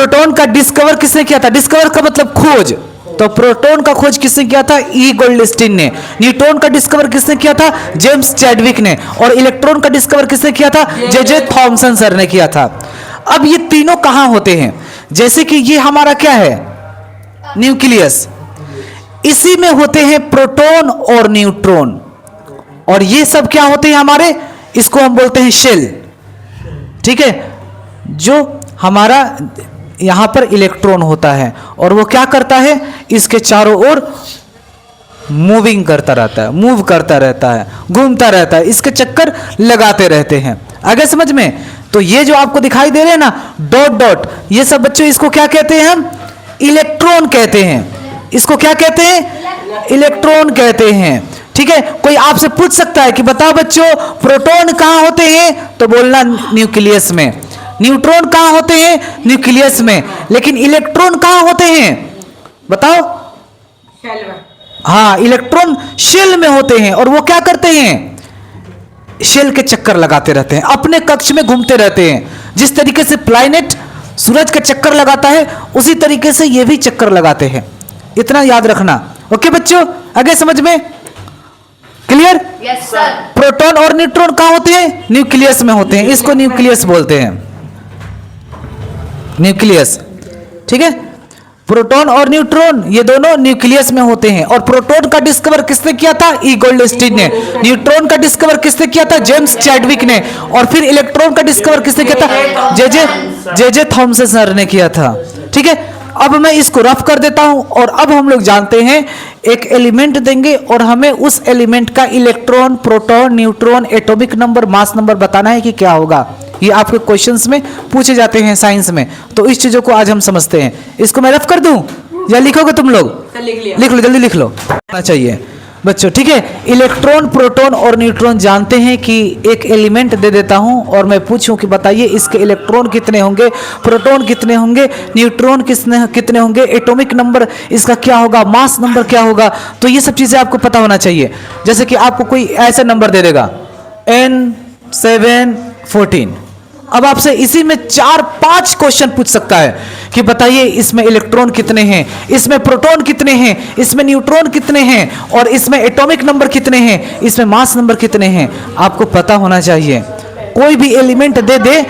Proton का discover किसने किया था? डिस्कवर का मतलब खोज। तो प्रोटॉन का खोज किसने किया था? ई गोल्डस्टीन ने। न्यूट्रॉन का डिस्कवर किसने किया था? जेम्स चैडविक ने। और इलेक्ट्रॉन का डिस्कवर किसने किया था? जे थॉमसन सर ने किया था। अब ये तीनों कहां होते हैं? जैसे कि ये हमारा क्या है? न्यूक्लियस। इसी में होते हैं प्रोटॉन और न्यूट्रॉन। और ये सब क्या होते हैं हमारे? इसको हम बोलते हैं शेल। ठीक है, जो हमारा यहां पर इलेक्ट्रॉन होता है और वो क्या करता है? इसके चारों ओर मूविंग करता रहता है, मूव करता रहता है, घूमता रहता है, इसके चक्कर लगाते रहते हैं। आगे समझ में? तो ये जो आपको दिखाई दे रहे हैं ना डॉट डॉट, ये सब बच्चों इसको क्या कहते हैं? हम इलेक्ट्रॉन कहते हैं। इसको क्या कहते हैं? इलेक्ट्रॉन कहते हैं। ठीक है, कोई आपसे पूछ सकता है कि बताओ बच्चों प्रोटॉन कहां होते हैं? तो बोलना न्यूक्लियस में। न्यूट्रॉन कहां होते हैं? न्यूक्लियस में। लेकिन इलेक्ट्रॉन कहां होते हैं? बताओ। शेल में। हाँ, इलेक्ट्रॉन शेल में होते हैं। और वो क्या करते हैं? शेल के चक्कर लगाते रहते हैं, अपने कक्ष में घूमते रहते हैं। जिस तरीके से प्लैनेट सूरज का चक्कर लगाता है उसी तरीके से ये भी चक्कर लगाते हैं। इतना याद रखना। ओके बच्चों, आगे समझ में? क्लियर? Yes sir. प्रोटॉन और न्यूट्रॉन कहां होते हैं? न्यूक्लियस में होते हैं। इसको न्यूक्लियस बोलते हैं, न्यूक्लियस। ठीक है, प्रोटॉन और न्यूट्रॉन ये दोनों न्यूक्लियस में होते हैं। और प्रोटॉन का डिस्कवर किसने किया था? ई गोल्डस्टीन ने। न्यूट्रॉन का डिस्कवर किसने किया था? जेम्स चैडविक ने। और फिर इलेक्ट्रॉन का डिस्कवर किसने किया था? जे थॉमसन सर ने किया था। ठीक है, अब मैं इसको रफ कर देता हूं। और अब हम लोग जानते हैं एक एलिमेंट देंगे और हमें उस एलिमेंट का electron, proton, neutron, atomic number, mass number बताना है कि क्या होगा। ये आपके क्वेश्चंस में पूछे जाते हैं साइंस में। तो इस चीजों को आज हम समझते हैं। इसको मैं रफ कर दूं या लिखोगे तुम लोग? लिख लो, जल्दी लिख लो। आना चाहिए बच्चों। ठीक है, इलेक्ट्रॉन, प्रोटॉन और न्यूट्रॉन जानते हैं कि एक एलिमेंट दे देता हूं और मैं पूछूं कि बताइए इसके इलेक्ट्रॉन कितने होंगे, प्रोटॉन कितने होंगे, न्यूट्रॉन कितने होंगे, एटॉमिक नंबर इसका क्या होगा, मास नंबर क्या होगा। तो ये सब चीजें आपको पता होना चाहिए। जैसे कि आपको कोई ऐसा नंबर दे देगा N714। अब आपसे इसी में 4-5 क्वेश्चन पूछ सकता है कि बताइए इसमें इलेक्ट्रॉन कितने हैं, इसमें प्रोटॉन कितने हैं, इसमें न्यूट्रॉन कितने हैं, और इसमें एटॉमिक नंबर कितने हैं, इसमें मास नंबर कितने हैं। आपको पता होना चाहिए। कोई भी एलिमेंट दे दे,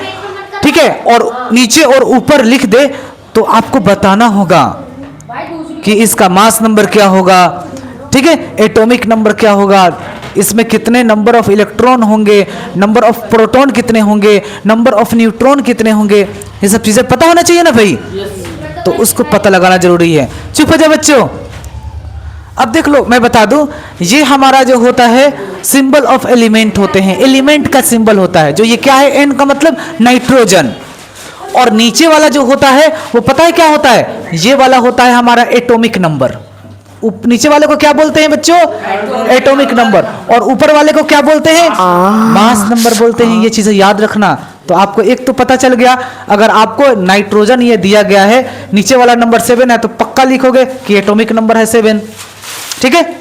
ठीक है, और नीचे और ऊपर लिख दे तो आपको बताना होगा कि इसका मास नंबर क्या होगा, ठीक है, एटॉमिक नंबर क्या होगा, इसमें कितने नंबर ऑफ इलेक्ट्रॉन होंगे, नंबर ऑफ प्रोटॉन कितने होंगे, नंबर ऑफ न्यूट्रॉन कितने होंगे। ये सब चीजें पता होना चाहिए ना भाई। तो उसको पता लगाना जरूरी है। चुप हो जाओ बच्चों। अब देख लो, मैं बता दूं, ये हमारा जो होता है सिंबल ऑफ एलिमेंट होते हैं। एलिमेंट का सिंबल होता है जो ये क्या है, एन का मतलब नाइट्रोजन। और नीचे वाला जो होता है वो पता है क्या होता है? ये वाला होता है हमारा एटॉमिक नंबर। नीचे वाले को क्या बोलते हैं बच्चों? Atomic number. और ऊपर वाले को क्या बोलते हैं? मास नंबर बोलते हैं। ये चीजें याद रखना। तो आपको एक तो पता चल गया, अगर आपको नाइट्रोजन ये दिया गया है, नीचे वाला नंबर 7 है, तो पक्का लिखोगे कि एटॉमिक नंबर है 7। ठीक है,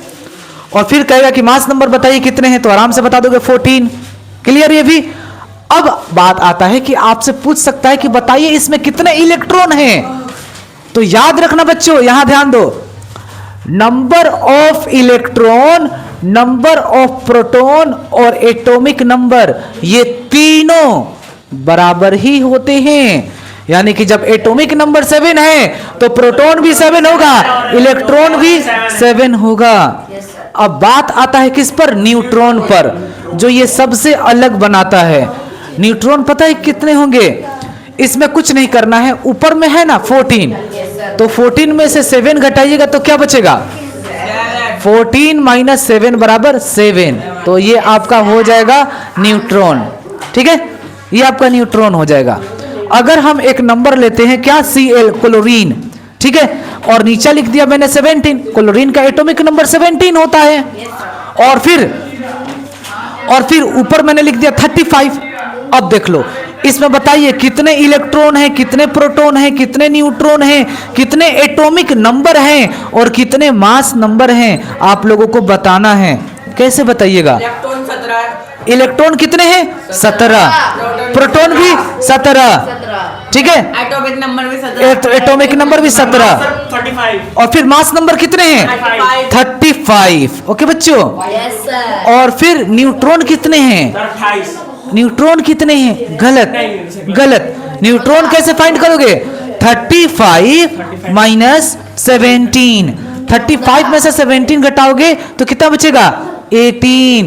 और फिर कहेगा कि मास नंबर बताइए कितने हैं, तो आराम से बता दोगे 14। क्लियर ये भी? अब बात आता है कि आपसे पूछ सकता है कि बताइए इसमें कितने इलेक्ट्रॉन हैं। तो याद रखना बच्चों, यहां ध्यान दो, number of electron, number of proton और एटॉमिक नंबर, ये तीनों बराबर ही होते हैं। यानी कि जब एटॉमिक नंबर 7 है तो प्रोटॉन भी 7 होगा, इलेक्ट्रॉन भी 7 होगा। अब बात आता है किस पर? न्यूट्रॉन पर, जो ये सबसे अलग बनाता है। न्यूट्रॉन पता है कितने होंगे? इसमें कुछ नहीं करना है, ऊपर में है ना 14, तो 14 में से 7 घटाइएगा तो क्या बचेगा? 14 माइनस 7 बराबर 7। तो ये आपका हो जाएगा न्यूट्रॉन। ठीक है, ये आपका न्यूट्रॉन हो जाएगा। अगर हम एक नंबर लेते हैं क्या, Cl, क्लोरीन, ठीक है, और नीचे लिख दिया मैंने 17, क्लोरीन का एटॉमिक नंबर 17 होता है। और फिर ऊपर मैंने लिख दिया 35। अब देख लो, इसमें बताइए कितने इलेक्ट्रॉन हैं, कितने प्रोटॉन हैं, कितने न्यूट्रॉन हैं, कितने एटॉमिक नंबर हैं और कितने मास नंबर हैं। आप लोगों को बताना है। कैसे बताइएगा? इलेक्ट्रॉन 17, इलेक्ट्रॉन कितने हैं? 17। प्रोटॉन भी 17। ठीक है, एटॉमिक नंबर भी 17। एटॉमिक नंबर भी 17। 35। और फिर मास नंबर कितने हैं? 35। ओके बच्चों, यस सर। और फिर न्यूट्रॉन कितने हैं? 28। न्यूट्रॉन कितने हैं? गलत, गलत। न्यूट्रॉन कैसे फाइंड करोगे? 35 माइनस 17। 35 में से 17 घटाओगे तो कितना बचेगा? 18।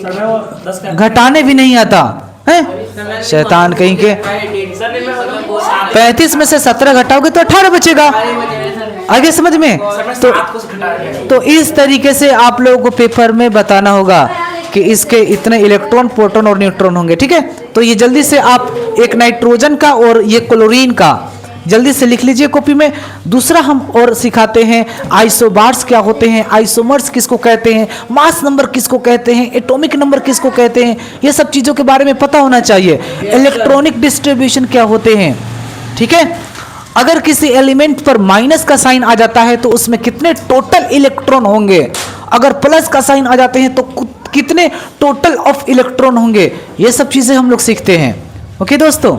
सर मैं वो 10 का घटाने भी नहीं आता है, शैतान कहीं के। सर नहीं मैं वो 35 में से 17 घटाओगे तो 18 बचेगा। आगे समझ में? सर मैं तो 7 को घटा दिया। तो इस तरीके से आप लोगों को पेपर में बताना होगा कि इसके इतने इलेक्ट्रॉन, प्रोटॉन और न्यूट्रॉन होंगे। ठीक है, तो ये जल्दी से आप एक नाइट्रोजन का और ये क्लोरीन का जल्दी से लिख लीजिए कॉपी में। दूसरा हम और सिखाते हैं आइसोबार्स क्या होते हैं, आइसोमर्स किसको कहते हैं, मास नंबर किसको कहते हैं, एटॉमिक नंबर किसको कहते हैं, ये सब चीज़ों के बारे में पता होना चाहिए। इलेक्ट्रॉनिक डिस्ट्रीब्यूशन क्या होते हैं। ठीक है, अगर किसी एलिमेंट पर माइनस का साइन आ जाता है तो उसमें कितने टोटल इलेक्ट्रॉन होंगे, अगर प्लस का साइन आ जाते हैं तो कितने टोटल ऑफ इलेक्ट्रॉन होंगे, ये सब चीज़ें हम लोग सीखते हैं। ओके दोस्तों।